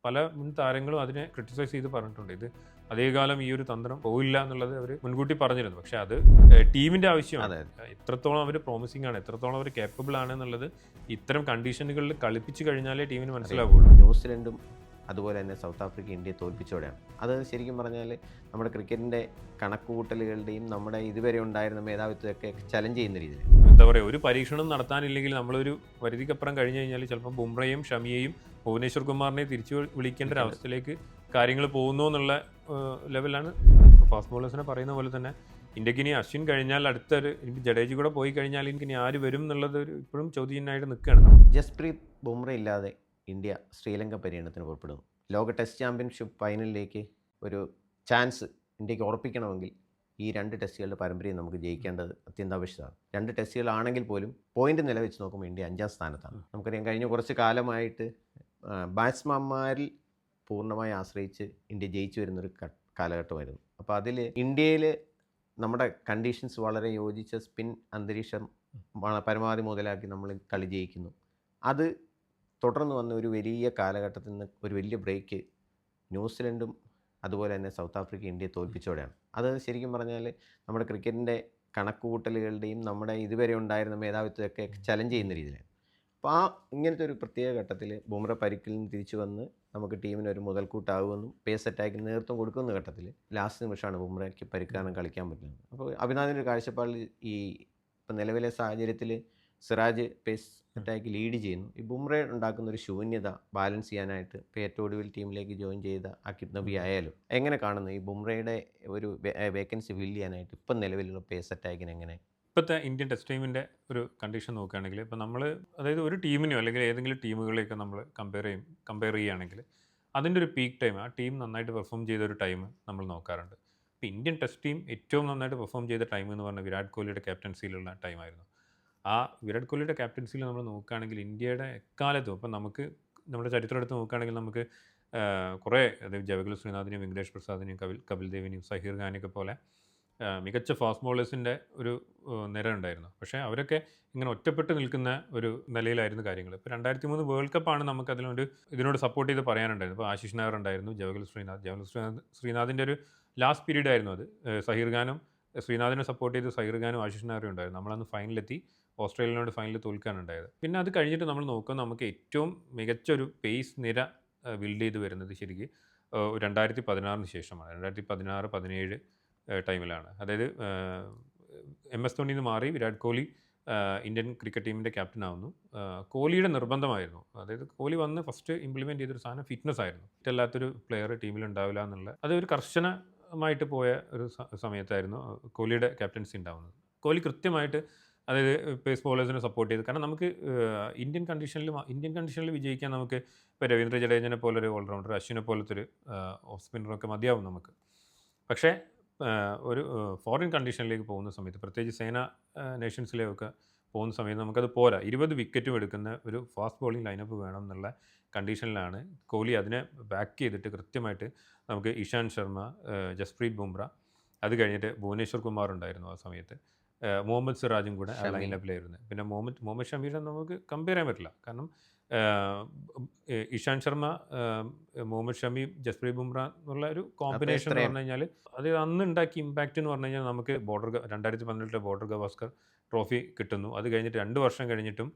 പല മുൻ താരങ്ങളും അതിനെ ക്രിട്ടിസൈസ് ചെയ്ത് പറഞ്ഞിട്ടുണ്ട്. ഇത് അതേകാലം ഈ ഒരു തന്ത്രം പോയില്ല എന്നുള്ളത് അവർ മുൻകൂട്ടി പറഞ്ഞിരുന്നു. പക്ഷേ അത് ടീമിൻ്റെ ആവശ്യമാണ്. എത്രത്തോളം അവർ പ്രോമിസിംഗ് ആണ്, എത്രത്തോളം അവർ കേപ്പബിൾ ആണ് എന്നുള്ളത് ഇത്തരം കണ്ടീഷനുകളിൽ കളിപ്പിച്ച് കഴിഞ്ഞാലേ ടീമിന് മനസ്സിലാവുള്ളൂ. ന്യൂസിലൻഡും അതുപോലെ തന്നെ സൗത്ത് ആഫ്രിക്ക ഇന്ത്യയെ തോൽപ്പിച്ചോടെയാണ്. അത് ശരിക്കും പറഞ്ഞാൽ നമ്മുടെ ക്രിക്കറ്റിൻ്റെ കണക്കുകൂട്ടലുകളുടെയും നമ്മുടെ ഇതുവരെ ഉണ്ടായിരുന്ന മേധാവിത്വമൊക്കെ ചലഞ്ച് ചെയ്യുന്ന രീതിയിൽ എന്താ പറയുക, ഒരു പരീക്ഷണം നടത്താനില്ലെങ്കിൽ നമ്മളൊരു പരിധിക്കപ്പുറം കഴിഞ്ഞ് കഴിഞ്ഞാൽ ചിലപ്പോൾ ബുംറയും ഷമിയെയും ഭുവനേശ്വർ കുമാറിനെ തിരിച്ചു വിളിക്കേണ്ട ഒരു അവസ്ഥയിലേക്ക് കാര്യങ്ങൾ പോകുന്നു എന്നുള്ള ലെവലാണ്. ഫാസ്റ്റ് ബോളേഴ്സിനെ പറയുന്ന പോലെ തന്നെ ഇന്ത്യക്ക് ഇനി അശ്വിൻ കഴിഞ്ഞാൽ അടുത്തൊരു ജഡേജ് കൂടെ പോയി കഴിഞ്ഞാൽ എനിക്ക് ഇനി ആര് വരും എന്നുള്ളത് ഇപ്പോഴും ചോദ്യചിഹ്നമായിട്ട് നിൽക്കുകയാണ്. ജസ്പ്രീത് ബുംറ ഇല്ലാതെ ഇന്ത്യ ശ്രീലങ്ക പര്യടനത്തിന് പുറപ്പെടുന്നു. ലോക ടെസ്റ്റ് ചാമ്പ്യൻഷിപ്പ് ഫൈനലിലേക്ക് ഒരു ചാൻസ് ഇന്ത്യക്ക് ഉറപ്പിക്കണമെങ്കിൽ ഈ 2 ടെസ്റ്റുകളുടെ പരമ്പരയും നമുക്ക് ജയിക്കേണ്ടത് അത്യന്താപേക്ഷിതമാണ്. 2 ടെസ്റ്റുകളാണെങ്കിൽ പോലും പോയിന്റ് നില വെച്ച് നോക്കുമ്പോൾ ഇന്ത്യ 5ാം സ്ഥാനത്താണ്. നമുക്കറിയാം, കഴിഞ്ഞ കുറച്ച് കാലമായിട്ട് ബാറ്റ്സ്മാന്മാരിൽ പൂർണ്ണമായി ആശ്രയിച്ച് ഇന്ത്യ ജയിച്ചു വരുന്നൊരു കാലഘട്ടമായിരുന്നു. അപ്പോൾ അതിൽ ഇന്ത്യയിൽ നമ്മുടെ കണ്ടീഷൻസ് വളരെ യോജിച്ച സ്പിൻ അന്തരീക്ഷം പരമാവധി മുതലാക്കി നമ്മൾ കളി ജയിക്കുന്നു. അത് തുടർന്ന് വന്ന ഒരു വലിയ കാലഘട്ടത്തിൽ നിന്ന് ഒരു വലിയ ബ്രേക്ക് ന്യൂസിലൻഡും അതുപോലെ തന്നെ സൗത്ത് ആഫ്രിക്ക ഇന്ത്യയെ തോൽപ്പിച്ചോടെയാണ്. അത് ശരിക്കും പറഞ്ഞാൽ നമ്മുടെ ക്രിക്കറ്റിൻ്റെ കണക്കുകൂട്ടലുകളുടെയും നമ്മുടെ ഇതുവരെ ഉണ്ടായിരുന്ന മേധാവിത്വമൊക്കെ ചലഞ്ച് ചെയ്യുന്ന രീതിയിലാണ്. അപ്പോൾ ഇങ്ങനത്തെ ഒരു പ്രത്യേക ഘട്ടത്തിൽ ബുംറ പരിക്കിൽ നിന്ന് തിരിച്ചു വന്ന് നമുക്ക് ടീമിന് ഒരു മുതൽക്കൂട്ടാകുമെന്നും പേസ് അറ്റാക്കിന് നേതൃത്വം കൊടുക്കുന്ന ഘട്ടത്തിൽ ലാസ്റ്റ് നിമിഷമാണ് ബുംറയ്ക്ക് പരിക്കാരണം കളിക്കാൻ പറ്റുന്നത്. അപ്പോൾ അഭിനാദിൻ്റെ ഒരു കാഴ്ചപ്പാടിൽ ഇപ്പം നിലവിലെ സാഹചര്യത്തിൽ സിറാജ് പേസ് അറ്റാക്ക് ലീഡ് ചെയ്യുന്നു. ഈ ബുംറ ഉണ്ടാക്കുന്ന ഒരു ശൂന്യത ബാലൻസ് ചെയ്യാനായിട്ട് ഇപ്പോൾ ഏറ്റവും ഒടുവിൽ ടീമിലേക്ക് ജോയിൻ ചെയ്ത അക്കിബ് നബി ആയാലും എങ്ങനെ കാണുന്നു ഈ ബുംറയുടെ ഒരു വേക്കൻസി ഫിൽ ചെയ്യാനായിട്ട് ഇപ്പം നിലവിലുള്ള പേസ് അറ്റാക്കിന് എങ്ങനെ? ഇപ്പോഴത്തെ ഇന്ത്യൻ ടെസ്റ്റ് ടീമിൻ്റെ ഒരു കണ്ടീഷൻ നോക്കുകയാണെങ്കിൽ ഇപ്പോൾ നമ്മൾ അതായത് ഒരു ടീമിനെയോ അല്ലെങ്കിൽ ഏതെങ്കിലും ടീമുകളെയൊക്കെ നമ്മൾ കമ്പയർ ചെയ്യുകയാണെങ്കിൽ അതിൻ്റെ ഒരു പീക്ക് ടൈം, ആ ടീം നന്നായിട്ട് പെർഫോം ചെയ്ത ഒരു ടൈം നമ്മൾ നോക്കാറുണ്ട്. ഇപ്പോൾ ഇന്ത്യൻ ടെസ്റ്റ് ടീം ഏറ്റവും നന്നായിട്ട് പെർഫോം ചെയ്ത ടൈം എന്ന് പറഞ്ഞാൽ വിരാട് കോഹ്ലിയുടെ ക്യാപ്റ്റൻസിയിലുള്ള ടൈമായിരുന്നു. ആ വിരാട് കോഹ്ലിയുടെ ക്യാപ്റ്റൻസിയിൽ നമ്മൾ നോക്കുകയാണെങ്കിൽ ഇന്ത്യയുടെ എക്കാലത്തും ഇപ്പം നമുക്ക് നമ്മുടെ ചരിത്രം എടുത്ത് നോക്കുകയാണെങ്കിൽ നമുക്ക് കുറേ അതായത് ജവഗൽ ശ്രീനാഥിനെയും വെങ്കടേഷ് പ്രസാദിനെയും കപിൽ ദേവിനെയും സഹീർ ഖാനെയൊക്കെ പോലെ മികച്ച ഫാസ്റ്റ് ബോളേഴ്സിൻ്റെ ഒരു നിര ഉണ്ടായിരുന്നു. പക്ഷേ അവരൊക്കെ ഇങ്ങനെ ഒറ്റപ്പെട്ട് നിൽക്കുന്ന ഒരു നിലയിലായിരുന്നു കാര്യങ്ങൾ. ഇപ്പോൾ 2003 വേൾഡ് കപ്പാണ് നമുക്ക് ഇതിനോട് സപ്പോർട്ട് ചെയ്ത് പറയാനുണ്ടായിരുന്നു. ഇപ്പോൾ ആശിഷ് നായർ ഉണ്ടായിരുന്നു, ജവഗൽ ശ്രീനാഥിൻ്റെ ഒരു ലാസ്റ്റ് പീരീഡ് ആയിരുന്നു അത്. സഹീർ ഖാനും ശ്രീനാഥിനെ സപ്പോർട്ട് ചെയ്ത് സഹീർ ഖാനും ആശിഷ് നായരും ഉണ്ടായിരുന്നു. നമ്മളന്ന് ഫൈനലിലെത്തി ഓസ്ട്രേലിയനോട് ഫൈനലിൽ തോൽക്കാനുണ്ടായത്. പിന്നെ അത് കഴിഞ്ഞിട്ട് നമ്മൾ നോക്കുമ്പോൾ നമുക്ക് ഏറ്റവും മികച്ചൊരു പേസ് നിര ബിൽഡ് ചെയ്ത് വരുന്നത് ശരിക്കും 2016 ശേഷമാണ്. 2016-17 ടൈമിലാണ്. അതായത് MS ധോണിയിൽ നിന്ന് മാറി വിരാട് കോഹ്ലി ഇന്ത്യൻ ക്രിക്കറ്റ് ടീമിൻ്റെ ക്യാപ്റ്റൻ ആവുന്നു. കോഹ്ലിയുടെ നിർബന്ധമായിരുന്നു. അതായത് കോഹ്ലി വന്ന് ഫസ്റ്റ് ഇംപ്ലിമെൻറ്റ് ചെയ്തൊരു സാധനം ഫിറ്റ്നസ് ആയിരുന്നു. ഫിറ്റല്ലാത്തൊരു പ്ലെയർ ടീമിൽ ഉണ്ടാവില്ല എന്നുള്ള അതൊരു കർശനമായിട്ട് പോയ ഒരു സമയത്തായിരുന്നു കോഹ്ലിയുടെ ക്യാപ്റ്റൻസി ഉണ്ടാവുന്നത്. കോഹ്ലി കൃത്യമായിട്ട് അതായത് പേസ് ബോളേഴ്സിനെ സപ്പോർട്ട് ചെയ്ത്, കാരണം നമുക്ക് ഇന്ത്യൻ കണ്ടീഷനിൽ വിജയിക്കാൻ നമുക്ക് ഇപ്പോൾ രവീന്ദ്ര ജഡേജനെ പോലൊരു ഓൾറൗണ്ടർ, അശ്വിനെ പോലത്തെ ഒരു ഓഫ് സ്പിന്നറൊക്കെ മതിയാവും നമുക്ക്. പക്ഷേ ഒരു ഫോറിൻ കണ്ടീഷനിലേക്ക് പോകുന്ന സമയത്ത്, പ്രത്യേകിച്ച് സേന നേഷൻസിലെയൊക്കെ പോകുന്ന സമയത്ത് നമുക്കത് പോരാ. 20 വിക്കറ്റും എടുക്കുന്ന ഒരു ഫാസ്റ്റ് ബോളിംഗ് ലൈനപ്പ് വേണം എന്നുള്ള കണ്ടീഷനിലാണ് കോഹ്ലി അതിനെ ബാക്ക് ചെയ്തിട്ട് കൃത്യമായിട്ട് നമുക്ക് ഇഷാന്ത് ശർമ്മ, ജസ്പ്രീത് ബുംറ, അത് കഴിഞ്ഞിട്ട് ഭുവനേശ്വർ കുമാർ ഉണ്ടായിരുന്നു ആ സമയത്ത്, മുഹമ്മദ് സിറാജും കൂടെ ആ ലൈനപ്പിലായിരുന്നു. പിന്നെ മുഹമ്മദ് ഷമീനെ നമുക്ക് കമ്പയർ ചെയ്യാൻ പറ്റില്ല. കാരണം ഇഷാന്ത് ശർമ്മ, മുഹമ്മദ് ഷമി, ജസ്പ്രീത് ബുംറ എന്നുള്ള ഒരു കോമ്പിനേഷൻ എന്ന് പറഞ്ഞു കഴിഞ്ഞാൽ അത് അന്ന് ഉണ്ടാക്കിയ ഇമ്പാക്റ്റ് എന്ന് പറഞ്ഞു കഴിഞ്ഞാൽ നമുക്ക് 2018 ബോർഡർ ഗവാസ്കർ ട്രോഫി കിട്ടുന്നു. അത് കഴിഞ്ഞിട്ട് 2 വർഷം കഴിഞ്ഞിട്ടും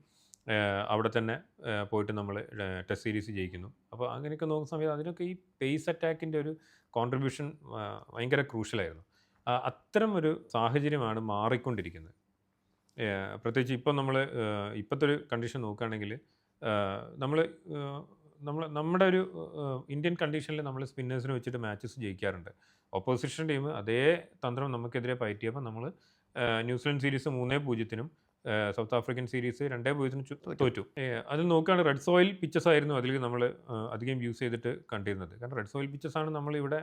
അവിടെ തന്നെ പോയിട്ട് നമ്മൾ ടെസ്റ്റ് സീരീസ് ജയിക്കുന്നു. അപ്പോൾ അങ്ങനെയൊക്കെ നോക്കുന്ന സമയത്ത് അതിനൊക്കെ ഈ പേസ് അറ്റാക്കിൻ്റെ ഒരു കോൺട്രിബ്യൂഷൻ ഭയങ്കര ക്രൂഷ്യലായിരുന്നു. അത്തരം ഒരു സാഹചര്യമാണ് മാറിക്കൊണ്ടിരിക്കുന്നത്. പ്രത്യേകിച്ച് ഇപ്പം നമ്മൾ ഇപ്പോഴത്തെ ഒരു കണ്ടീഷൻ നോക്കുകയാണെങ്കിൽ നമ്മുടെ ഒരു ഇന്ത്യൻ കണ്ടീഷനിൽ നമ്മൾ സ്പിന്നേഴ്സിനെ വെച്ചിട്ട് മാച്ചസ് ജയിക്കാറുണ്ട്. ഓപ്പോസിഷൻ ടീം അതേ തന്ത്രം നമുക്കെതിരെ പയറ്റിയപ്പോൾ നമ്മൾ New Zealand series 3-0 south African series 2-0 തോറ്റു. അതിൽ നോക്കുകയാണെങ്കിൽ റെഡ് സോയിൽ പിച്ചസ് ആയിരുന്നു അതിൽ നമ്മൾ അധികം യൂസ് ചെയ്തിട്ട് കണ്ടിരുന്നത്. കാരണം റെഡ് സോയിൽ പിച്ചസാണ് നമ്മളിവിടെ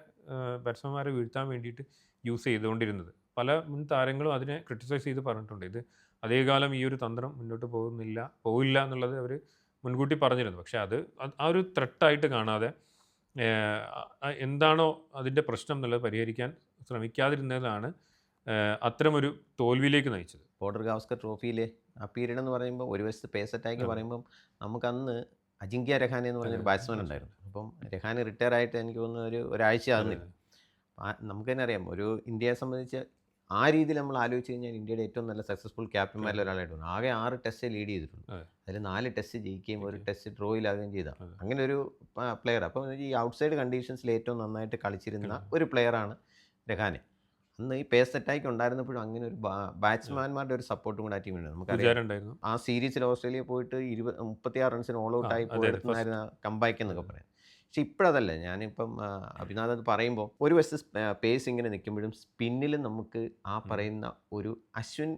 ബാറ്റ്സ്മാൻമാരെ വീഴ്ത്താൻ വേണ്ടിയിട്ട് യൂസ് ചെയ്തുകൊണ്ടിരുന്നത്. പല മുൻ താരങ്ങളും അതിനെ ക്രിട്ടിസൈസ് ചെയ്ത് പറഞ്ഞിട്ടുണ്ട്. ഇത് അതേകാലം ഈ ഒരു തന്ത്രം മുന്നോട്ട് പോവില്ല എന്നുള്ളത് അവർ മുൻകൂട്ടി പറഞ്ഞിരുന്നു. പക്ഷേ അത് ആ ഒരു ത്രെട്ടായിട്ട് കാണാതെ എന്താണോ അതിൻ്റെ പ്രശ്നം എന്നുള്ളത് പരിഹരിക്കാൻ ശ്രമിക്കാതിരുന്നതാണ് അത്തരമൊരു തോൽവിയിലേക്ക് നയിച്ചത്. ബോർഡർ ഗവാസ്കർ ട്രോഫിയിൽ ആ പീരീഡ് എന്ന് പറയുമ്പോൾ ഒരു വശത്ത് പേസ് അറ്റാക്ക് പറയുമ്പം നമുക്കന്ന് അജിങ്ക്യ രഹാനെ എന്ന് പറഞ്ഞൊരു ബാറ്റ്സ്മാൻ ഉണ്ടായിരുന്നു. അപ്പം രഹാനെ റിട്ടയർ ആയിട്ട് എനിക്ക് തോന്നുന്നു ഒരാഴ്ച ആകുന്നില്ല. നമുക്ക് തന്നെ അറിയാം, ഒരു ഇന്ത്യയെ സംബന്ധിച്ച് ആ രീതിയിൽ നമ്മൾ ആലോചിച്ച് കഴിഞ്ഞാൽ ഇന്ത്യയുടെ ഏറ്റവും നല്ല സക്സസ്ഫുൾ ക്യാപ്റ്റന്മാരിൽ ഒരാളായിട്ട് വന്നു. ആകെ 6 ടെസ്റ്റ് ലീഡ് ചെയ്തിട്ടുണ്ട്. അതിൽ 4 ടെസ്റ്റ് ജയിക്കുകയും 1 ടെസ്റ്റ് ഡ്രോയിലാകുകയും ചെയ്ത അങ്ങനെ ഒരു പ്ലെയർ. അപ്പോൾ ഈ ഔട്ട്സൈഡ് കണ്ടീഷൻസിൽ ഏറ്റവും നന്നായിട്ട് കളിച്ചിരുന്ന ഒരു പ്ലെയറാണ് രഹാനെ. അന്ന് ഈ പേസ് അറ്റാക്ക് ഉണ്ടായിരുന്നപ്പോഴും അങ്ങനെ ഒരു ബാറ്റ്സ്മാൻമാരുടെ ഒരു സപ്പോർട്ടും കൂടെ ആ ടീമിനുണ്ട്. നമുക്കറിയാം ആ സീരീസിൽ ഓസ്ട്രേലിയ പോയിട്ട് 36 റൺസിന് ഓൾ ഔട്ട് ആയി പോയിരുന്നായിരുന്ന കമ്പാക്ക് എന്നൊക്കെ പറയാം. പക്ഷെ ഇപ്പോഴതല്ല. ഞാനിപ്പം അഭിനാഥ് അത് പറയുമ്പോൾ ഒരു വശത്ത് പേസ് ഇങ്ങനെ നിൽക്കുമ്പോഴും സ്പിന്നിൽ നമുക്ക് ആ പറയുന്ന ഒരു അശ്വിൻ,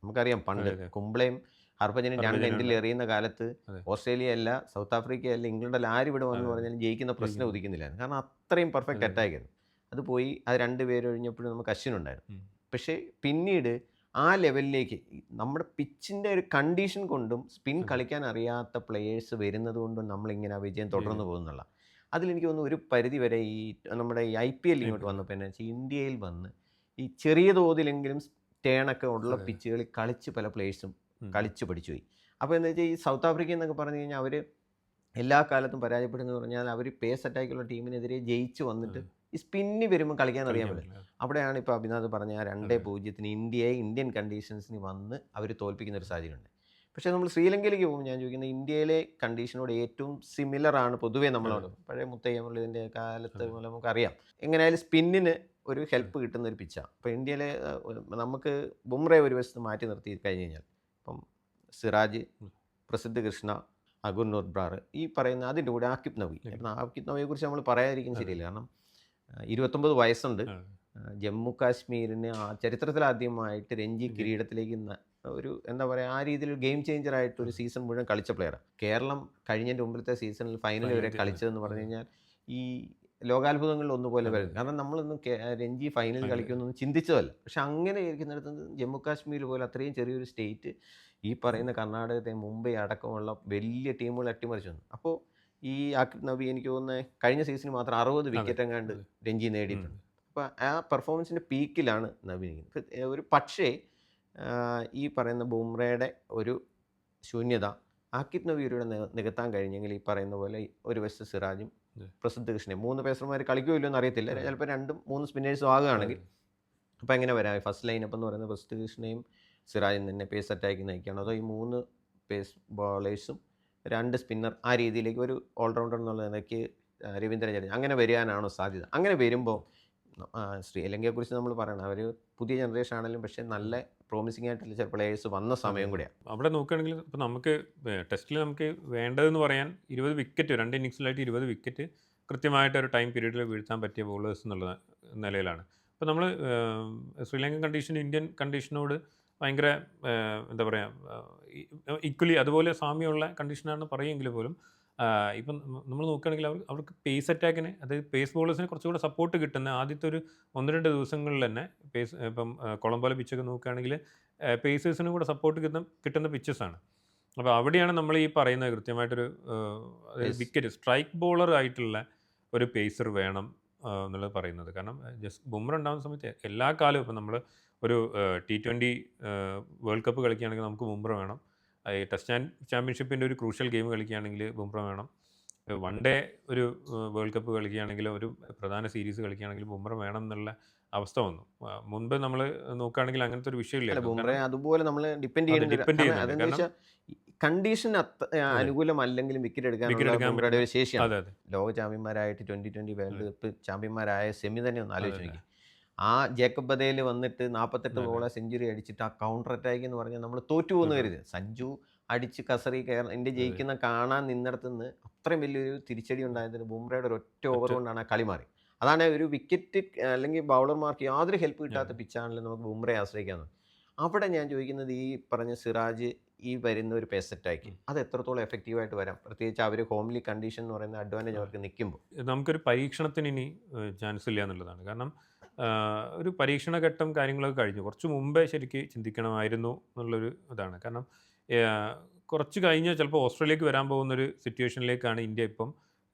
നമുക്കറിയാം പണ്ട് കുംബ്ലയും ഹർഭജനും 2 എൻഡിൽ എറിയുന്ന കാലത്ത് ഓസ്ട്രേലിയ അല്ല, സൗത്ത് ആഫ്രിക്ക അല്ല, ഇംഗ്ലണ്ടിൽ ആര് ഇവിടെ വന്നു പറഞ്ഞാലും ജയിക്കുന്ന പ്രശ്നം ഉദിക്കുന്നില്ലായിരുന്നു. കാരണം അത്രയും പെർഫെക്റ്റ് അറ്റാക്കായിരുന്നു. അത് പോയി അത് 2 പേര് ഒഴിഞ്ഞപ്പോഴും നമുക്ക് അശ്വിൻ ഉണ്ടായിരുന്നു. പക്ഷേ പിന്നീട് ആ ലെവലിലേക്ക് നമ്മുടെ പിച്ചിൻ്റെ ഒരു കണ്ടീഷൻ കൊണ്ടും സ്പിൻ കളിക്കാൻ അറിയാത്ത പ്ലെയേഴ്സ് വരുന്നത് കൊണ്ടും നമ്മളിങ്ങനെ ആ വിജയം തുടർന്ന് പോകുന്നുള്ള അതിലെനിക്ക് തോന്നുന്നു ഒരു പരിധി വരെ ഈ നമ്മുടെ ഈ IPL ഇങ്ങോട്ട് വന്നപ്പോൾ എന്നാ വെച്ചാൽ ഇന്ത്യയിൽ വന്ന് ഈ ചെറിയ തോതിലെങ്കിലും ടേണൊക്കെ ഉള്ള പിച്ചുകളിൽ കളിച്ച് പല പ്ലേയേഴ്സും കളിച്ച് പഠിച്ചു പോയി. അപ്പോൾ എന്താ വെച്ചാൽ ഈ സൗത്ത് ആഫ്രിക്ക എന്നൊക്കെ പറഞ്ഞു കഴിഞ്ഞാൽ അവർ എല്ലാ കാലത്തും പരാജയപ്പെടുന്നു പറഞ്ഞാൽ അവർ പേസ് അറ്റാക്കുള്ള ടീമിനെതിരെ ജയിച്ച് വന്നിട്ട് ഈ സ്പിന്നി വരുമ്പോൾ കളിക്കാൻ അറിയാൻ പറ്റില്ല. അവിടെയാണ് ഇപ്പോൾ അഭിനാഥ് പറഞ്ഞ 2-0 ഇന്ത്യൻ കണ്ടീഷൻസിന് വന്ന് അവർ തോൽപ്പിക്കുന്ന ഒരു സാഹചര്യമുണ്ട്. പക്ഷേ നമ്മൾ ശ്രീലങ്കയിലേക്ക് പോകുമ്പോൾ ഞാൻ ചോദിക്കുന്നത് ഇന്ത്യയിലെ കണ്ടീഷനോട് ഏറ്റവും സിമിലർ ആണ് പൊതുവേ നമ്മളോട്. പഴയ മുത്തയ്യ മുരളീധരൻ്റെ കാലത്ത് പോലെ നമുക്കറിയാം എങ്ങനെയായാലും സ്പിന്നിന് ഒരു ഹെൽപ്പ് കിട്ടുന്ന ഒരു പിച്ചാണ്. അപ്പോൾ ഇന്ത്യയിലെ നമുക്ക് ബുംറയെ ഒരു വശത്ത് മാറ്റി നിർത്തി കഴിഞ്ഞ് കഴിഞ്ഞാൽ ഇപ്പം സിറാജ്, പ്രസിദ്ധ് കൃഷ്ണ, അഗുർനൂർ ബ്രാർ, ഈ പറയുന്ന അതിൻ്റെ കൂടെ ആക്കിബ് നബി. ആക്കിബ് നബിയെക്കുറിച്ച് നമ്മൾ പറയാതിരിക്കുന്നത് ശരിയില്ല. കാരണം 29 വയസ്സുണ്ട്. ജമ്മു കാശ്മീരിന് ചരിത്രത്തിലാദ്യമായിട്ട് രഞ്ജി കിരീടത്തിലേക്ക് ഒരു എന്താ പറയുക ആ രീതിയിൽ ഗെയിം ചേഞ്ചറായിട്ട് ഒരു സീസൺ മുഴുവൻ കളിച്ച പ്ലെയറാണ്. കേരളം കഴിഞ്ഞതിൻ്റെ മുമ്പിലത്തെ സീസണിൽ ഫൈനൽ വരെ കളിച്ചതെന്ന് പറഞ്ഞു കഴിഞ്ഞാൽ ഈ ലോകാത്ഭുതങ്ങളിൽ ഒന്നുപോലെ വരുന്നത്. കാരണം നമ്മളൊന്നും രഞ്ജി ഫൈനൽ കളിക്കുമെന്നൊന്നും ചിന്തിച്ചതല്ല. പക്ഷെ അങ്ങനെ ഇരിക്കുന്നിടത്ത് ജമ്മു കാശ്മീർ പോലെ അത്രയും ചെറിയൊരു സ്റ്റേറ്റ് ഈ പറയുന്ന കർണാടകത്തെ, മുംബൈ അടക്കമുള്ള വലിയ ടീമുകൾ അട്ടിമറിച്ചു വന്നു. അപ്പോൾ ഈ ആക്കിബ് നബി എനിക്ക് തോന്നുന്നത് കഴിഞ്ഞ സീസണിൽ മാത്രം 60 വിക്കറ്റ് എങ്ങാണ്ട് രഞ്ജി നേടിയിട്ടുണ്ട്. അപ്പോൾ ആ പെർഫോമൻസിൻ്റെ പീക്കിലാണ് നബി നിൽക്കുന്നത്. ഒരു പക്ഷേ ഈ പറയുന്ന ബുംറയുടെ ഒരു ശൂന്യത ആക്കിബ് നബിയുടെ നികത്താൻ കഴിഞ്ഞെങ്കിൽ ഈ പറയുന്ന പോലെ ഒരു വശത്ത് സിറാജും പ്രസിദ്ധ കൃഷ്ണയും 3 പേസർമാർ കളിക്കുമല്ലോ എന്ന് അറിയത്തില്ല. ചിലപ്പോൾ 2-3 സ്പിന്നേഴ്സും ആകുകയാണെങ്കിൽ അപ്പോൾ എങ്ങനെ വരാം? ഫസ്റ്റ് ലൈനപ്പ് എന്ന് പറയുന്നത് പ്രസിദ്ധ കൃഷ്ണയും സിറാജും തന്നെ പേസ് അറ്റാക്ക് നയിക്കുകയാണോ, അതോ ഈ 3 പേസ് ബോളേഴ്സും 2 സ്പിന്നർ ആ രീതിയിലേക്ക് ഒരു ഓൾറൗണ്ടർ എന്നുള്ള നിലയ്ക്ക് രവീന്ദ്ര ജഡേജ അങ്ങനെ വരികയാണാണോ സാധ്യത? അങ്ങനെ വരുമ്പോൾ ശ്രീലങ്കയെക്കുറിച്ച് നമ്മൾ പറയണം, അവർ പുതിയ ജനറേഷൻ ആണെങ്കിലും പക്ഷേ നല്ല പ്രോമിസിംഗ് ആയിട്ടുള്ള ചില പ്ലേയേഴ്സ് വന്ന സമയം കൂടിയാണ്. അവിടെ നോക്കുകയാണെങ്കിൽ ഇപ്പോൾ നമുക്ക് ടെസ്റ്റിൽ നമുക്ക് വേണ്ടതെന്ന് പറയാൻ 20 വിക്കറ്റ് 2 ഇന്നിങ്സിലായിട്ട് 20 വിക്കറ്റ് കൃത്യമായിട്ട് ഒരു ടൈം പീരീഡിൽ വീഴ്ത്താൻ പറ്റിയ ബോളേഴ്സ് എന്നുള്ള നിലയിലാണ്. അപ്പോൾ നമ്മൾ ശ്രീലങ്കൻ കണ്ടീഷൻ ഇന്ത്യൻ കണ്ടീഷനോട് ഭയങ്കര എന്താ പറയുക ഈക്വലി അതുപോലെ സാമ്യമുള്ള കണ്ടീഷനാണെന്ന് പറയുമെങ്കിൽ പോലും ഇപ്പം നമ്മൾ നോക്കുകയാണെങ്കിൽ അവർക്ക് പേസ് അറ്റാക്കിന്, അതായത് പേസ് ബോളേഴ്സിന് കുറച്ചുകൂടെ സപ്പോർട്ട് കിട്ടുന്ന ആദ്യത്തെ ഒരു 1-2 ദിവസങ്ങളിൽ തന്നെ ഇപ്പം കൊളംബോലെ പിച്ചൊക്കെ നോക്കുകയാണെങ്കിൽ പേസേഴ്സിനും കൂടെ സപ്പോർട്ട് കിട്ടുന്ന പിച്ചസാണ്. അപ്പോൾ അവിടെയാണ് നമ്മൾ ഈ പറയുന്നത് കൃത്യമായിട്ടൊരു അതായത് വിക്കറ്റ് സ്ട്രൈക്ക് ബോളർ ആയിട്ടുള്ള ഒരു പേസർ വേണം എന്നുള്ളത് പറയുന്നത്. കാരണം ബുംറ ഉണ്ടാകുന്ന സമയത്ത് എല്ലാ കാലവും ഇപ്പം നമ്മൾ ഒരു T20 വേൾഡ് കപ്പ് കളിക്കുകയാണെങ്കിൽ നമുക്ക് ബുംറ വേണം. ഈ ടെസ്റ്റ് ചാമ്പ്യൻഷിപ്പിൻ്റെ ഒരു ക്രൂഷ്യൽ ഗെയിം കളിക്കുകയാണെങ്കിൽ ബുംറ വേണം. 1 ഡേ ഒരു വേൾഡ് കപ്പ് കളിക്കുകയാണെങ്കിൽ, ഒരു പ്രധാന സീരീസ് കളിക്കുകയാണെങ്കിൽ ബുംറ വേണം എന്നുള്ള അവസ്ഥ വന്നു. മുൻപ് നമ്മൾ നോക്കുകയാണെങ്കിൽ അങ്ങനത്തെ ഒരു വിഷയമില്ല. ബുംറയെ അതുപോലെ നമ്മൾ ഡിപ്പെൻഡ് ചെയ്യുന്നുണ്ട്. കണ്ടീഷൻ അനുകൂലമല്ലെങ്കിലും വിക്കറ്റ് എടുക്കാൻ ഒരു ശേഷിയാണ്. ലോക ചാമ്പ്യന്മാരായിട്ട് 2020 വേൾഡ് കപ്പ് ചാമ്പ്യന്മാരായ സെമി തന്നെ ഒന്ന് ആലോചിച്ച് നോക്കി. ആ ജേക്കബ് ബദേൽ വന്നിട്ട് 48 ബോളെ സെഞ്ചുറി അടിച്ചിട്ട് ആ കൗണ്ടർ അറ്റാക്ക് എന്ന് പറഞ്ഞാൽ നമ്മൾ തോറ്റു പോകുന്ന കരുത്. സഞ്ജു അടിച്ച് കസറി ഇന്ത്യ ജയിക്കുന്ന കാണാൻ നിന്നിടത്തുനിന്ന് അത്രയും വലിയൊരു തിരിച്ചടി ഉണ്ടായതിന് ബുംറയുടെ ഒരു ഒറ്റ ഓവർ കൊണ്ടാണ് ആ കളി മാറി. അതാണ് ഒരു വിക്കറ്റ് അല്ലെങ്കിൽ ബൗളർമാർക്ക് യാതൊരു ഹെൽപ്പ് കിട്ടാത്ത പിച്ചാണെങ്കിലും നമുക്ക് ബുംറയെ ആശ്രയിക്കാമെന്ന്. അവിടെ ഞാൻ ചോദിക്കുന്നത് ഈ പറഞ്ഞ സിറാജ് ഈ വരുന്ന ഒരു പേസ് അറ്റാക്ക് അത് എത്രത്തോളം എഫക്റ്റീവായിട്ട് വരാം, പ്രത്യേകിച്ച് അവർ ഹോംലി കണ്ടീഷൻ എന്ന് പറയുന്ന അഡ്വാൻറ്റേജ് അവർക്ക് നിൽക്കുമ്പോൾ. നമുക്കൊരു പരീക്ഷണത്തിന് ഇനി ചാൻസ് ഇല്ല എന്നുള്ളതാണ്. കാരണം ഒരു പരീക്ഷണഘട്ടം കാര്യങ്ങളൊക്കെ കഴിഞ്ഞു. കുറച്ച് മുമ്പേ ശരിക്ക് ചിന്തിക്കണമായിരുന്നു എന്നുള്ളൊരു ഇതാണ്. കാരണം കുറച്ച് കഴിഞ്ഞാൽ ചിലപ്പോൾ ഓസ്ട്രേലിയക്ക് വരാൻ പോകുന്നൊരു സിറ്റുവേഷനിലേക്കാണ് ഇന്ത്യ ഇപ്പം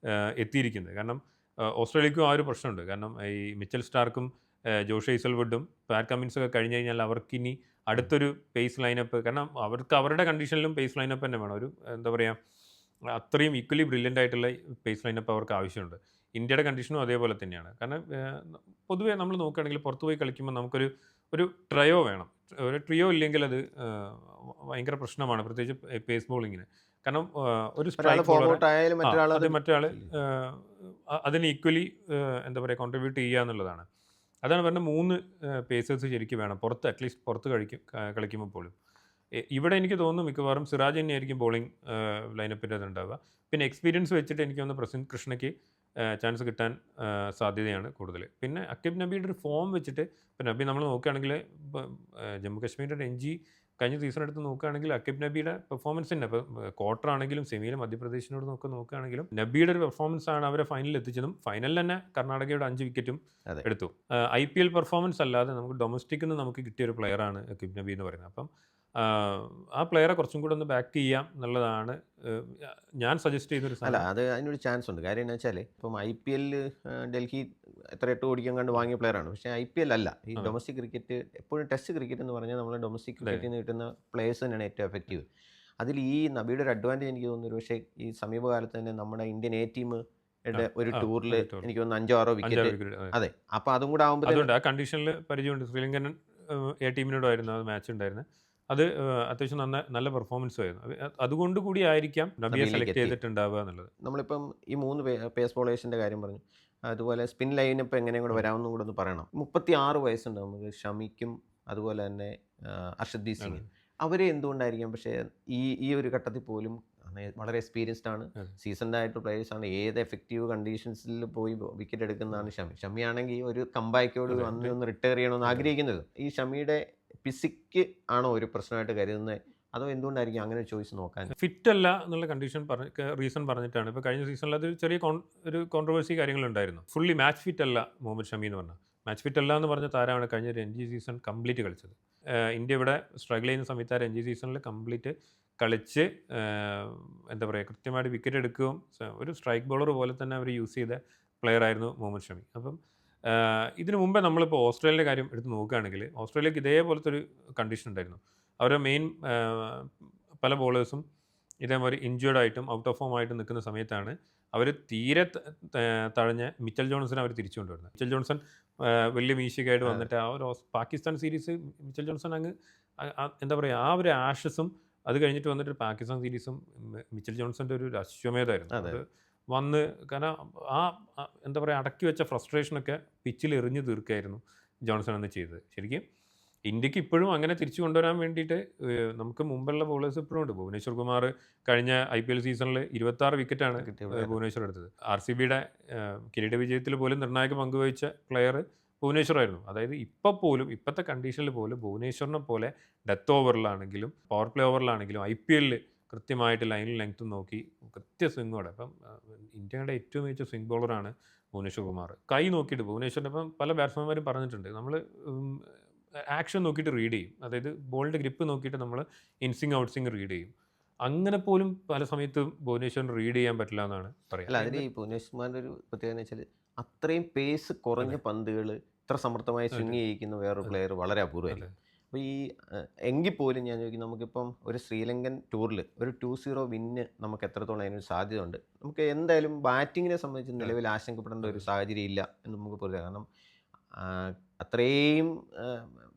എത്തിയിരിക്കുന്നത്. കാരണം ഓസ്ട്രേലിയക്കും ആ ഒരു പ്രശ്നമുണ്ട്. കാരണം ഈ മിച്ചൽ സ്റ്റാർക്കും ജോഷ് ഹേസൽവുഡും പാറ്റ് കമ്മിൻസൊക്കെ കഴിഞ്ഞ് കഴിഞ്ഞാൽ അവർക്കിനി അടുത്തൊരു പേസ് ലൈനപ്പ്, കാരണം അവർക്ക് അവരുടെ കണ്ടീഷനിലും പേസ് ലൈനപ്പ് തന്നെ വേണം. ഒരു എന്താ പറയുക അത്രയും ഈക്വലി ബ്രില്യൻ്റ് ആയിട്ടുള്ള പേസ് ലൈനപ്പ് അവർക്ക് ആവശ്യമുണ്ട്. ഇന്ത്യയുടെ കണ്ടീഷനും അതേപോലെ തന്നെയാണ്. കാരണം പൊതുവേ നമ്മൾ നോക്കുകയാണെങ്കിൽ പുറത്ത് പോയി കളിക്കുമ്പോൾ നമുക്കൊരു ഒരു ട്രയോ വേണം. ഒരു ട്രിയോ ഇല്ലെങ്കിൽ അത് ഭയങ്കര പ്രശ്നമാണ്, പ്രത്യേകിച്ച് പേസ് ബോളിങ്ങിന്. കാരണം ഒരു ഒരാൾ സ്ട്രൈക്ക് ഫോം ബോളറെ ഔട്ട് ആയാലും മറ്റൊരാൾ അത് മറ്റൊരാൾ fill ചെയ്യും. അതിന് ഈക്വലി എന്താ പറയുക കോൺട്രിബ്യൂട്ട് ചെയ്യുക എന്നുള്ളതാണ്. അതാണ് പറഞ്ഞ 3 പേസേഴ്സ് ശരിക്കും വേണം പുറത്ത്, അറ്റ്ലീസ്റ്റ് പുറത്ത് കളിക്കുമ്പോൾ പോലും. ഇവിടെ എനിക്ക് തോന്നുന്നു മിക്കവാറും സിറാജ് തന്നെയായിരിക്കും ബോളിംഗ് ലൈനപ്പിൻ്റെ അതുണ്ടാവുക. പിന്നെ എക്സ്പീരിയൻസ് വെച്ചിട്ട് എനിക്ക് തോന്നുന്നു പ്രസിദ്ധ് കൃഷ്ണയ്ക്ക് ചാൻസ് കിട്ടാൻ സാധ്യതയാണ് കൂടുതൽ. പിന്നെ അക്കിബ് നബിയുടെ ഒരു ഫോം വെച്ചിട്ട്, ഇപ്പം നബി നമ്മൾ നോക്കുകയാണെങ്കിൽ ജമ്മു കാശ്മീരിൻ്റെ രഞ്ജി കഴിഞ്ഞ സീസൺ എടുത്ത് നോക്കുകയാണെങ്കിൽ അക്കിബ് നബിയുടെ പെർഫോമൻസ് തന്നെ, ഇപ്പോൾ ക്വാർട്ടർ ആണെങ്കിലും സെമിയിൽ മധ്യപ്രദേശിനോട് നോക്കുകയാണെങ്കിലും നബിയുടെ ഒരു പെർഫോമൻസ് ആണ് അവരെ ഫൈനലിൽ എത്തിച്ചതും. ഫൈനലിൽ തന്നെ കർണാടകയുടെ 5 വിക്കറ്റും അതെ. എടുത്തു. IPL പെർഫോമൻസ് അല്ലാതെ നമുക്ക് ഡൊമസ്റ്റിക്കിൽ നിന്ന് നമുക്ക് കിട്ടിയ ഒരു പ്ലെയറാണ് അക്കിബ് നബി എന്ന് പറയുന്നത്. അപ്പം ആ പ്ലെയറെ കുറച്ചും കൂടെ ഒന്ന് ബാക്ക് ചെയ്യാം എന്നുള്ളതാണ് ഞാൻ സജസ്റ്റ് ചെയ്തൊരു അല്ല, സാധനം. അത് അതിനൊരു ചാൻസ് ഉണ്ട്. കാര്യം എന്ന് വെച്ചാൽ ഇപ്പം IPL ഡൽഹി എത്ര 8 കോടിക്കും കണ്ട് വാങ്ങിയ പ്ലെയറാണ്. പക്ഷേ IPL അല്ല, ഈ അതെ. ഡൊമസ്റ്റിക് ക്രിക്കറ്റ് എപ്പോഴും ടെസ്റ്റ് ക്രിക്കറ്റ് എന്ന് പറഞ്ഞാൽ നമ്മൾ ഡൊമസ്റ്റിക് ക്രിക്കറ്റിൽ നിന്ന് കിട്ടുന്ന പ്ലേയേഴ്സ് തന്നെയാണ് ഏറ്റവും എഫക്റ്റീവ്. അതിൽ ഈ നബിയുടെ ഒരു അഡ്വാൻറ്റേജ് എനിക്ക് തോന്നുന്നു, പക്ഷേ ഈ സമീപകാലത്ത് തന്നെ നമ്മുടെ ഇന്ത്യൻ A ടീമിൻ്റെ ഒരു ടൂറിൽ ഒരു tour. എനിക്ക് തോന്നുന്നു 5-6 5-6 വിക്കറ്റ്. വിക്കറ്റ്. അതെ. അതെ, അപ്പോൾ അതും കൂടെ ആകുമ്പോൾ അതുകൊണ്ട് ആ കണ്ടീഷനിൽ പരിചയമുണ്ട്. ശ്രീലങ്കൻ A ടീമിനോടായിരുന്നു അത് മാച്ച് ഉണ്ടായിരുന്നത്. അത് അത്യാവശ്യം നല്ല പെർഫോമൻസ് ആയിരുന്നു. അതുകൊണ്ട് കൂടി ആയിരിക്കാം നബിയെ നബിയിലേക്ക് സെലക്ട് എത്തി. ചെയ്തിട്ടുണ്ടാവുക എന്നുള്ളത്. നമ്മളിപ്പം ഈ 3 പേസ് ബോളേഴ്സിൻ്റെ കാര്യം പറഞ്ഞു. അതുപോലെ സ്പിൻ ലൈനപ്പ് എങ്ങനെയും കൂടെ വരാമെന്നും കൂടെ ഒന്ന് പറയണം. 36 വയസ്സുണ്ട് നമുക്ക് ഷമിക്കും, അതുപോലെ തന്നെ അർഷദ്ദീപ് സിംഗ്. അവരെ എന്തുകൊണ്ടായിരിക്കാം, പക്ഷേ ഈ ഒരു ഘട്ടത്തിൽ പോലും വളരെ എക്സ്പീരിയൻസ്ഡ് ആണ്, അതെ. സീസൺഡ് ആയിട്ടുള്ള പ്ലേയേഴ്സാണ്. ഏത് എഫക്റ്റീവ് കണ്ടീഷൻസിൽ പോയി വിക്കറ്റ് എടുക്കുന്നതാണ് ഷമി. ഷമിയാണെങ്കിൽ ഒരു കമ്പാക്കോട് അതെ. വന്ന് ഒന്ന് റിട്ടയർ ചെയ്യണമെന്ന് അതെ. ആഗ്രഹിക്കുന്നത്. ഈ ഷമിയുടെ ഫിസിക്ക് ആണോ ഒരു പ്രശ്നമായിട്ട് കരുതുന്നത്, അതോ എന്തുകൊണ്ടായിരിക്കും അങ്ങനെ ചോയ്സ് നോക്കാൻ? ഫിറ്റ് അല്ല എന്നുള്ള കണ്ടീഷൻ റീസൺ പറഞ്ഞിട്ടാണ്. ഇപ്പോൾ കഴിഞ്ഞ സീസണിൽ അത് ചെറിയ ഒരു കോൺട്രവേഴ്സി കാര്യങ്ങളുണ്ടായിരുന്നു. ഫുള്ളി മാച്ച് ഫിറ്റ് അല്ല മുഹമ്മദ് ഷമി എന്ന് പറഞ്ഞാൽ. മാച്ച് ഫിറ്റ് അല്ല എന്ന് പറഞ്ഞ താരമാണ് കഴിഞ്ഞ രഞ്ജി സീസൺ കംപ്ലീറ്റ് കളിച്ചത്. ഇന്ത്യ ഇവിടെ സ്ട്രഗിൾ ചെയ്യുന്ന സമയത്ത് ആ രഞ്ജി സീസണിൽ കംപ്ലീറ്റ് കളിച്ച് എന്താ പറയുക കൃത്യമായിട്ട് വിക്കറ്റ് എടുക്കുകയും ഒരു സ്ട്രൈക്ക് ബോളർ പോലെ തന്നെ അവർ യൂസ് ചെയ്ത പ്ലെയർ ആയിരുന്നു മുഹമ്മദ് ഷമി. അപ്പം ഇതിനു മുമ്പേ നമ്മളിപ്പോൾ ഓസ്ട്രേലിയയുടെ കാര്യം എടുത്ത് നോക്കുകയാണെങ്കിൽ ഓസ്ട്രേലിയക്ക് ഇതേപോലത്തെ ഒരു കണ്ടീഷൻ ഉണ്ടായിരുന്നു. അവരുടെ മെയിൻ പല ബോളേഴ്സും ഇതേമാതിരി ഇഞ്ചേർഡ് ആയിട്ടും ഔട്ട് ഓഫ് ഫോം ആയിട്ടും നിൽക്കുന്ന സമയത്താണ് അവർ തീരെ തഴഞ്ഞ മിച്ചൽ ജോൺസൺ അവർ തിരിച്ചു കൊണ്ടുവരുന്നത്. മിച്ചൽ ജോൺസൺ വലിയ മീശയൊക്കെയായിട്ട് വന്നിട്ട് ആ ഒരു പാകിസ്ഥാൻ സീരീസ് മിച്ചൽ ജോൺസൺ അങ്ങ് എന്താ പറയുക ആ ഒരു ആഷസും അത് കഴിഞ്ഞിട്ട് വന്നിട്ട് പാകിസ്ഥാൻ സീരീസും മിച്ചൽ ജോൺസൻ്റെ ഒരു അശ്വമേധമായിരുന്നു. അതെ. അത് വന്ന് കാരണം എന്താ പറയുക അടക്കി വെച്ച ഫ്രസ്ട്രേഷനൊക്കെ പിച്ചിൽ എറിഞ്ഞു തീർക്കുകയായിരുന്നു ജോൺസൺ എന്ന് ചെയ്തത്. ശരിക്കും ഇന്ത്യക്ക് ഇപ്പോഴും അങ്ങനെ തിരിച്ചു കൊണ്ടുവരാൻ വേണ്ടിയിട്ട് നമുക്ക് മുമ്പുള്ള ബോളേഴ്സ് ഇപ്പോഴും ഉണ്ട്. ഭുവനേശ്വർ കുമാർ കഴിഞ്ഞ IPL സീസണിൽ 26 വിക്കറ്റാണ് ഭുവനേശ്വർ എടുത്തത്. RCBയുടെ കിരീട വിജയത്തിൽ പോലും നിർണായക പങ്കുവഹിച്ച പ്ലെയർ ഭുവനേശ്വറായിരുന്നു. അതായത് ഇപ്പോഴത്തെ കണ്ടീഷനിൽ പോലും ഭുവനേശ്വറിനെ പോലെ ഡെത്ത് ഓവറിലാണെങ്കിലും പവർ പ്ലേ ഓവറിലാണെങ്കിലും IPL കൃത്യമായിട്ട് ലൈനിൽ ലെങ്ത്തും നോക്കി കൃത്യ സ്വിങ്ങോടെ. അപ്പം ഇന്ത്യയുടെ ഏറ്റവും മികച്ച സ്വിംഗ് ബോളറാണ് ഭുവനേശ്വർ കുമാർ. കൈ നോക്കിയിട്ട് ഭുവനേശ്വറിൻ്റെ ഇപ്പം പല ബാറ്റ്സ്മാൻമാരും പറഞ്ഞിട്ടുണ്ട്, നമ്മൾ ആക്ഷൻ നോക്കിയിട്ട് റീഡ് ചെയ്യും. അതായത് ബോളിൻ്റെ ഗ്രിപ്പ് നോക്കിയിട്ട് നമ്മൾ ഇൻസിങ് ഔട്ട്സിങ് റീഡ് ചെയ്യും. അങ്ങനെ പോലും പല സമയത്തും ഭുവനേശ്വറിന് റീഡ് ചെയ്യാൻ പറ്റില്ല എന്നാണ് അല്ല, പറയുക. അതിൽ ഈ ഭുവനേശ്വറിൻ്റെ ഒരു പ്രത്യേകത എന്ന് വെച്ചാൽ അത്രയും പേസ് കുറഞ്ഞ പന്തുകൾ ഇത്ര സമർത്ഥമായി സ്വിങ് ചെയ്യിക്കുന്ന വേറൊരു പ്ലെയർ വളരെ അപൂർവമായിരിക്കും. അപ്പോൾ ഈ എങ്കിൽ പോലും ഞാൻ ചോദിക്കും, നമുക്കിപ്പം ഒരു ശ്രീലങ്കൻ ടൂറിൽ ഒരു 2-0 വിന്ന് നമുക്ക് എത്രത്തോളം അതിനൊരു സാധ്യത ഉണ്ട്? നമുക്ക് എന്തായാലും ബാറ്റിങ്ങിനെ സംബന്ധിച്ച് നിലവിൽ ആശങ്കപ്പെടേണ്ട ഒരു സാഹചര്യം ഇല്ല എന്ന് നമുക്ക് പൊതുവെ. കാരണം അത്രയും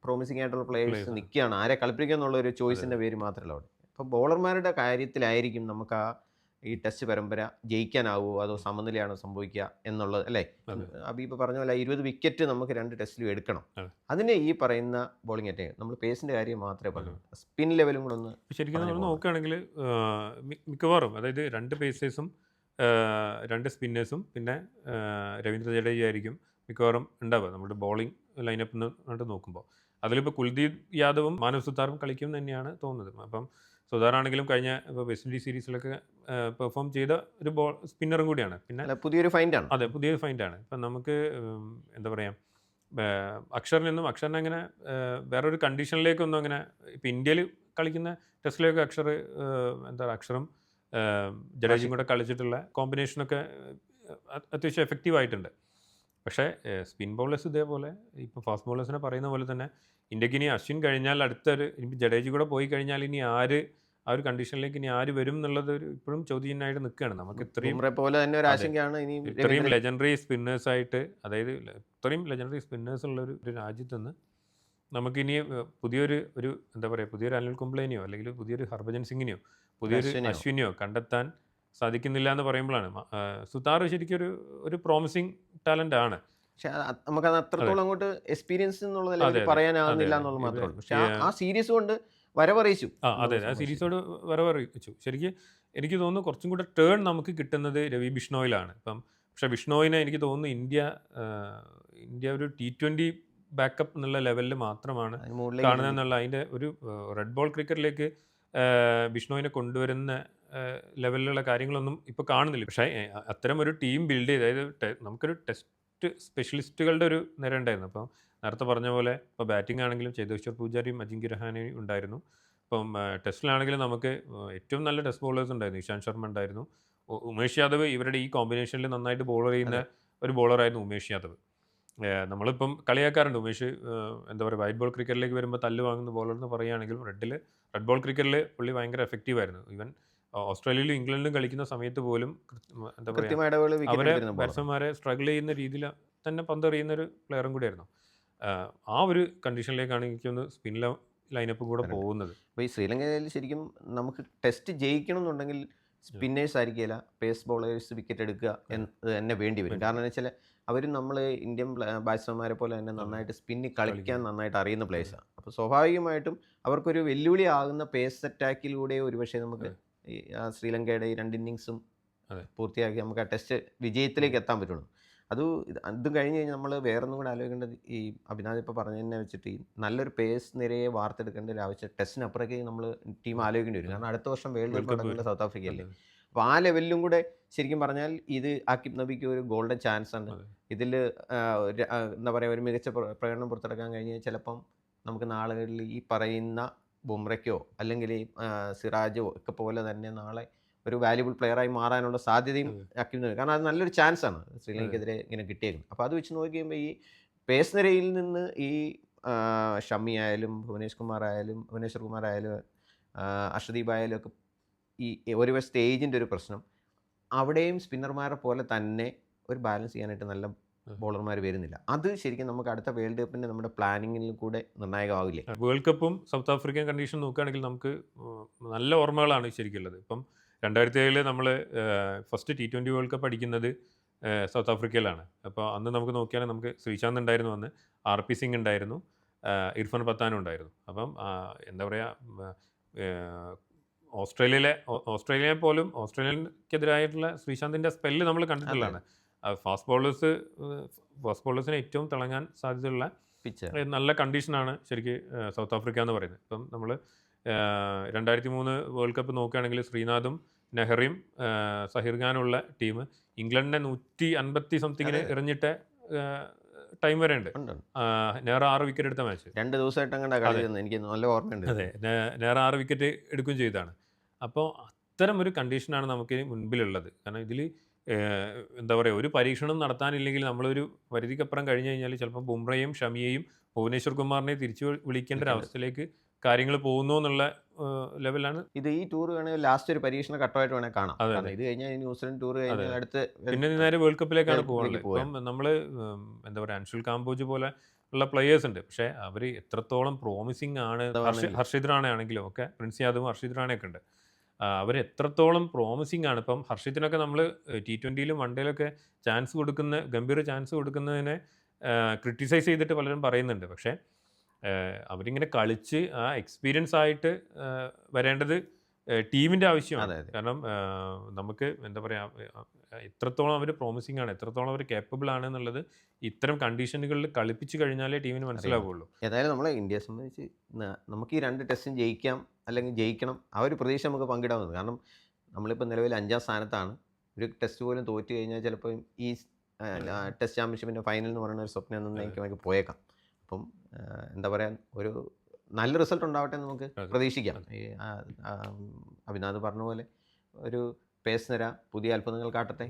പ്രോമിസിങ് ആയിട്ടുള്ള പ്ലേയേഴ്സ് നിൽക്കുകയാണ്. ആരെ കളിപ്പിക്കുക എന്നുള്ള ഒരു ചോയ്സിൻ്റെ പേര് മാത്രമല്ല അവിടെ. അപ്പോൾ ബോളർമാരുടെ കാര്യത്തിലായിരിക്കും നമുക്ക് ഈ ടെസ്റ്റ് പരമ്പര ജയിക്കാനാവുമോ അതോ സമനിലയാണോ സംഭവിക്കുക എന്നുള്ളത്, അല്ലേ? അബീബ് പറഞ്ഞ പോലെ 20 വിക്കറ്റ് നമുക്ക് 2 ടെസ്റ്റിലും എടുക്കണം. അതിന് ഈ പറയുന്ന ബോളിംഗ് അറ്റാക്ക് നമ്മൾ പേസിൻ്റെ കാര്യം മാത്രമേ പറഞ്ഞു, സ്പിൻ ലെവലും കൂടെ ഒന്ന് ശരിക്കും നമ്മൾ നോക്കുകയാണെങ്കിൽ മിക്കവാറും അതായത് 2 പേസേഴ്സും 2 സ്പിന്നേഴ്സും പിന്നെ രവീന്ദ്ര ജഡേജ ആയിരിക്കും മിക്കവാറും ഉണ്ടാവുക നമ്മുടെ ബോളിംഗ് ലൈനപ്പ് എന്ന് നോക്കുമ്പോൾ. അതിലിപ്പോൾ കുൽദീപ് യാദവും മാനവ് സുതാറും കളിക്കും തന്നെയാണ് തോന്നുന്നത്. അപ്പം സുതാറാണെങ്കിലും കഴിഞ്ഞ ഇപ്പോൾ വെസ്റ്റ് ഇൻഡീസ് സീരീസിലൊക്കെ പെർഫോം ചെയ്ത ഒരു സ്പിന്നറും കൂടിയാണ്. പിന്നെ പുതിയൊരു ഫൈൻഡാണ്. അതെ, പുതിയൊരു ഫൈൻഡാണ്. ഇപ്പം നമുക്ക് എന്താ പറയുക അക്ഷറിനെ അങ്ങനെ വേറൊരു കണ്ടീഷനിലേക്കൊന്നും അങ്ങനെ ഇപ്പോൾ ഇന്ത്യയിൽ കളിക്കുന്ന ടെസ്റ്റിലേക്ക് അക്ഷറും ജഡേജയും കൂടെ കളിച്ചിട്ടുള്ള കോമ്പിനേഷനൊക്കെ അത്യാവശ്യം എഫക്റ്റീവ് ആയിട്ടുണ്ട്. പക്ഷേ സ്പിൻ ബോളേഴ്സ് ഇതേപോലെ ഇപ്പോൾ ഫാസ്റ്റ് ബോളേഴ്സിനെ പറയുന്ന പോലെ തന്നെ ഇന്ത്യക്ക് ഇനി അശ്വിൻ കഴിഞ്ഞാൽ അടുത്തൊരു ജഡേജ കൂടെ പോയി കഴിഞ്ഞാൽ ഇനി ആര് ആ ഒരു കണ്ടീഷനിലേക്ക് ഇനി ആര് വരും എന്നുള്ളത് ഇപ്പോഴും ചോദ്യചിഹ്നമായിട്ട് നിൽക്കുകയാണ്. നമുക്ക് ഇത്രയും ബുംറ പോലെ തന്നെ ഒരു അതെ. ആശങ്കയാണ് ഇനി ഇത്രയും ലെജൻഡറി സ്പിന്നേഴ്സായിട്ട്, അതായത് ഇത്രയും ലെജൻഡറി സ്പിന്നേഴ്സ് ഉള്ള ഒരു രാജ്യത്ത് നിന്ന് നമുക്കിനി പുതിയൊരു എന്താ പറയുക, പുതിയൊരു അനിൽ കുംബ്ലേനെയോ അല്ലെങ്കിൽ പുതിയൊരു ഹർഭജൻ സിംഗിനെയോ പുതിയൊരു അശ്വിനെയോ കണ്ടെത്താൻ സാധിക്കുന്നില്ല എന്ന് പറയുമ്പോഴാണ് സുതാർ ശരിക്കും ഒരു പ്രോമിസിങ് ടാലൻ്റ് ആണ്. പക്ഷെ നമുക്കത് അത്രത്തോളം അങ്ങോട്ട് എക്സ്പീരിയൻസ് എന്നുള്ള അതെ നിലയിൽ അതെ പറയാനാകുന്നില്ല അതെ എന്നുള്ളത് ഇത് മാത്രമേ ഉള്ളൂ. പക്ഷെ ആ സീരീസ് കൊണ്ട് വരവറിയിച്ചു. അതെ ആ സീരീസോട് വരവറിയിച്ചു. ശരിക്കും എനിക്ക് തോന്നുന്നു കുറച്ചും കൂടെ ടേൺ നമുക്ക് കിട്ടുന്നത് രവി ബിഷ്ണോയിലാണ്. പക്ഷേ ബിഷ്ണോയിനെ എനിക്ക് തോന്നുന്നു ഇന്ത്യ ഒരു T20 ബാക്കപ്പ് എന്നുള്ള ലെവലിൽ മാത്രമാണ് അതിന് മുകളിലേക്ക് കാണുന്നതെന്നുള്ള അതിൻ്റെ ഒരു റെഡ് ബോൾ ക്രിക്കറ്റിലേക്ക് ബിഷ്ണോയിനെ കൊണ്ടുവരുന്ന ലെവലിലുള്ള കാര്യങ്ങളൊന്നും ഇപ്പോൾ കാണുന്നില്ല. പക്ഷേ അത്തരം ഒരു ടീം ബിൽഡ് ചെയ്ത്, അതായത് നമുക്കൊരു ടെസ്റ്റ് സ്പെഷ്യലിസ്റ്റുകളുടെ ഒരു നിര ഉണ്ടായിരുന്നു. അപ്പോൾ നേരത്തെ പറഞ്ഞ പോലെ ഇപ്പോൾ ബാറ്റിംഗ് ആണെങ്കിലും ചേതേശ്വർ പൂജാരിയും അജിങ്ക്യ രഹാനെയും ഉണ്ടായിരുന്നു. ഇപ്പം ടെസ്റ്റിലാണെങ്കിലും നമുക്ക് ഏറ്റവും നല്ല ടെസ്റ്റ് ബോളേഴ്സ് ഉണ്ടായിരുന്നു. ഇഷാന്ത് ശർമ്മ ഉണ്ടായിരുന്നു, ഉമേഷ് യാദവ്. ഇവരുടെ ഈ കോമ്പിനേഷനിൽ നന്നായിട്ട് ബോൾ ചെയ്യുന്ന ഒരു ബോളറായിരുന്നു ഉമേഷ് യാദവ്. നമ്മളിപ്പം കളിയാക്കാറുണ്ട് ഉമേഷ് എന്താ പറയുക, വൈറ്റ് ബോൾ ക്രിക്കറ്റിലേക്ക് വരുമ്പോൾ തല്ല് വാങ്ങുന്ന ബോളർ എന്ന് പറയുകയാണെങ്കിലും റെഡ് ബോൾ ക്രിക്കറ്റിൽ പുള്ളി ഭയങ്കര എഫക്റ്റീവ് ആയിരുന്നു. ഈവൻ ഓസ്ട്രേലിയയിലും ഇംഗ്ലണ്ടിലും കളിക്കുന്ന സമയത്ത് പോലും എന്താ പറയുക, അവരെ ബാറ്റ്സ്മാൻമാരെ സ്ട്രഗിൾ ചെയ്യുന്ന രീതിയിൽ തന്നെ പന്തെറിയുന്ന ഒരു പ്ലെയറും കൂടിയായിരുന്നു. ആ ഒരു കണ്ടീഷനിലേക്കാണ് എനിക്കൊന്ന് സ്പിൻ ലൈനപ്പ് കൂടെ പോകുന്നത്. അപ്പോൾ ഈ ശ്രീലങ്കയിൽ ശരിക്കും നമുക്ക് ടെസ്റ്റ് ജയിക്കണം എന്നുണ്ടെങ്കിൽ സ്പിന്നേഴ്സ് ആയിരിക്കില്ല, പേസ് ബോളേഴ്സ് വിക്കറ്റ് എടുക്കുക എന്ന് തന്നെ വേണ്ടി വരും. കാരണം എന്ന് വെച്ചാൽ അവർ നമ്മൾ ഇന്ത്യൻ ബാറ്റ്സ്മാൻമാരെ പോലെ തന്നെ നന്നായിട്ട് സ്പിന്നിൽ കളിക്കാൻ നന്നായിട്ട് അറിയുന്ന പ്ലേയേഴ്സാണ്. അപ്പോൾ സ്വാഭാവികമായിട്ടും അവർക്കൊരു വെല്ലുവിളി ആകുന്ന പേസ് അറ്റാക്കിലൂടെ ഒരുപക്ഷെ നമുക്ക് ഈ ശ്രീലങ്കയുടെ ഈ 2 ഇന്നിങ്സും പൂർത്തിയാക്കി നമുക്ക് ആ ടെസ്റ്റ് വിജയത്തിലേക്ക് എത്താൻ പറ്റുള്ളൂ. അത് കഴിഞ്ഞ് കഴിഞ്ഞാൽ നമ്മൾ വേറൊന്നും കൂടെ ആലോചിക്കേണ്ടത്, ഈ അഭിനാഥ് ഇപ്പോൾ പറഞ്ഞതിനെ വെച്ചിട്ട് ഈ നല്ലൊരു പേസ് നിരയെ വാർത്തെടുക്കേണ്ട ഒരു ആവശ്യം ടെസ്റ്റിനപ്പുറത്തേക്ക് നമ്മൾ ടീം ആലോചിക്കേണ്ടി വരും. കാരണം അടുത്ത വർഷം വേൾഡ് കപ്പ് നടക്കുന്നത് സൗത്ത് ആഫ്രിക്കയല്ലേ. അപ്പോൾ ആ ലെവലിലും കൂടെ ശരിക്കും പറഞ്ഞാൽ ഇത് ആക്കിബ് നബിക്ക് ഒരു ഗോൾഡൻ ചാൻസ് ആണ്. ഇതിൽ എന്താ പറയുക, ഒരു മികച്ച പ്രകടനം പുറത്തെടുക്കാൻ കഴിഞ്ഞാൽ ചിലപ്പം നമുക്ക് നാളുകളിൽ ഈ പറയുന്ന ബുംറയ്ക്കോ അല്ലെങ്കിൽ സിറാജോ ഒക്കെ പോലെ തന്നെ നാളെ ഒരു വാല്യുബിൾ പ്ലെയറായി മാറാനുള്ള സാധ്യതയും ആക്കിബ് നബി. കാരണം അത് നല്ലൊരു ചാൻസാണ് ശ്രീലങ്കയ്ക്കെതിരെ ഇങ്ങനെ കിട്ടിയേക്കുന്നത്. അപ്പോൾ അത് വെച്ച് നോക്കിയുമ്പോൾ ഈ പേസ് നിരയിൽ നിന്ന് ഈ ഷമ്മി ആയാലും ഭുവനേശ്വർ കുമാർ ആയാലും അർഷദീപ് ആയാലും ഒക്കെ ഈ ഒരു സ്റ്റേജിൻ്റെ ഒരു പ്രശ്നം, അവിടെയും സ്പിന്നർമാരെ പോലെ തന്നെ ഒരു ബാലൻസ് ചെയ്യാനായിട്ട് നല്ല ബോളർമാർ വരുന്നില്ല. അത് ശരിക്കും നമുക്ക് അടുത്ത വേൾഡ് കപ്പിൻ്റെ നമ്മുടെ പ്ലാനിങ്ങിൽ കൂടെ നിർണായകമാവില്ലേ? വേൾഡ് കപ്പും സൗത്ത് ആഫ്രിക്കൻ കണ്ടീഷൻ നോക്കുകയാണെങ്കിൽ നമുക്ക് നല്ല ഓർമ്മകളാണ് ശരിക്കുള്ളത്. ഇപ്പം 2007 നമ്മൾ ഫസ്റ്റ് T20 വേൾഡ് കപ്പ് അടിക്കുന്നത് സൗത്ത് ആഫ്രിക്കയിലാണ്. അപ്പോൾ അന്ന് നമുക്ക് നോക്കിയാൽ നമുക്ക് ശ്രീശാന്ത് ഉണ്ടായിരുന്നു, അന്ന് RP സിംഗ് ഉണ്ടായിരുന്നു, ഇർഫാൻ പത്താനും ഉണ്ടായിരുന്നു. അപ്പം എന്താ പറയുക, ഓസ്ട്രേലിയയെ പോലും ഓസ്ട്രേലിയക്കെതിരായിട്ടുള്ള ശ്രീശാന്തിൻ്റെ സ്പെല്ല് നമ്മൾ കണ്ടിട്ടുള്ളതാണ്. ഫാസ്റ്റ് ബോളേഴ്സിനെ ഏറ്റവും തിളങ്ങാൻ സാധ്യതയുള്ള നല്ല കണ്ടീഷനാണ് ശരിക്കും സൗത്ത് ആഫ്രിക്ക എന്ന് പറയുന്നത്. ഇപ്പം നമ്മൾ 2003 വേൾഡ് കപ്പ് നോക്കുകയാണെങ്കിൽ ശ്രീനാഥും നെഹ്റയും സഹിർ ഖാനുള്ള ടീം ഇംഗ്ലണ്ടിനെ 150 സംതിങ്ങിന് എറിഞ്ഞിട്ട് ടൈം വരെ ഉണ്ട്. നെഹ്റ 6 വിക്കറ്റ് എടുത്ത മാച്ച് 2 ദിവസമായിട്ട് എനിക്ക് നല്ല ഓർമ്മയുണ്ട്. അതെ, നെഹ്റ 6 വിക്കറ്റ് എടുക്കുകയും ചെയ്താണ്. അപ്പോൾ അത്തരം ഒരു കണ്ടീഷനാണ് നമുക്ക് മുൻപിലുള്ളത്. കാരണം ഇതിൽ എന്താ പറയുക, ഒരു പരീക്ഷണം നടത്താനില്ലെങ്കിൽ നമ്മളൊരു പരിധിക്കപ്പുറം കഴിഞ്ഞ് കഴിഞ്ഞാൽ ചിലപ്പോൾ ബുംറയെയും ഷമിയെയും ഭുവനേശ്വർ കുമാറിനെ തിരിച്ചു വിളിക്കേണ്ട ഒരു അവസ്ഥയിലേക്ക് കാര്യങ്ങൾ പോകുന്നു എന്നുള്ള ലെവലാണ്. ഇത് ഈ ടൂർ വേണമെങ്കിൽ ലാസ്റ്റ് ഒരു പരീക്ഷണ ഘട്ടമായിട്ട് വേണമെങ്കിൽ കാണാം. ഇത് കഴിഞ്ഞാൽ ന്യൂസിലൻഡ് ടൂർ കഴിഞ്ഞാൽ അടുത്ത് പിന്നെ നേരെ വേൾഡ് കപ്പിലേക്കാണ് പോകുന്നത്. ഇപ്പം നമ്മൾ എന്താ പറയുക, അൻഷുൽ കാംബോജ് പോലെ ഉള്ള പ്ലെയേഴ്സ് ഉണ്ട്, പക്ഷേ അവർ എത്രത്തോളം പ്രോമിസിങ് ആണ്. ഹർഷിത് റാണ ആണെങ്കിലും ഒക്കെ, പ്രിൻസ് യാദവും ഹർഷിത് റാണയൊക്കെ ഉണ്ട്, അവർ എത്രത്തോളം പ്രോമിസിങ് ആണ്. ഇപ്പം ഹർഷിത്തിനൊക്കെ നമ്മൾ T20യിലും വൺഡേയിലൊക്കെ ഗംഭീര ചാൻസ് കൊടുക്കുന്നതിനെ ക്രിട്ടിസൈസ് ചെയ്തിട്ട് പലരും പറയുന്നുണ്ട്. പക്ഷേ അവരിങ്ങനെ കളിച്ച് ആ എക്സ്പീരിയൻസ് ആയിട്ട് വരേണ്ടത് ടീമിൻ്റെ ആവശ്യമാണ്. കാരണം നമുക്ക് എന്താ പറയുക, എത്രത്തോളം അവർ പ്രോമിസിങ് ആണ്, എത്രത്തോളം അവർ കേപ്പബിൾ ആണ് എന്നുള്ളത് ഇത്തരം കണ്ടീഷനുകളിൽ കളിപ്പിച്ച് കഴിഞ്ഞാലേ ടീമിന് മനസ്സിലാവുള്ളൂ. ഏതായാലും നമ്മളെ ഇന്ത്യയെ സംബന്ധിച്ച് നമുക്ക് ഈ 2 ടെസ്റ്റും ജയിക്കാം, അല്ലെങ്കിൽ ജയിക്കണം, ആ ഒരു പ്രതീക്ഷ നമുക്ക് പങ്കിടാവുന്നത്. കാരണം നമ്മളിപ്പോൾ നിലവിൽ 5ാം സ്ഥാനത്താണ്. ഒരു ടെസ്റ്റ് പോലും തോറ്റു കഴിഞ്ഞാൽ ചിലപ്പോൾ ഈ ടെസ്റ്റ് ചാമ്പ്യൻഷിപ്പിൻ്റെ ഫൈനൽ എന്ന് പറയുന്ന ഒരു സ്വപ്നം നമുക്ക് പോയേക്കാം. അപ്പം എന്താ പറയുക, ഒരു നല്ല റിസൾട്ട് ഉണ്ടാവട്ടെ എന്ന് നമുക്ക് പ്രതീക്ഷിക്കാം. ഈ അഭിനാഥ് പറഞ്ഞ പോലെ ഒരു പേസ് നിര പുതിയ അത്ഭുതങ്ങൾ കാട്ടട്ടെ.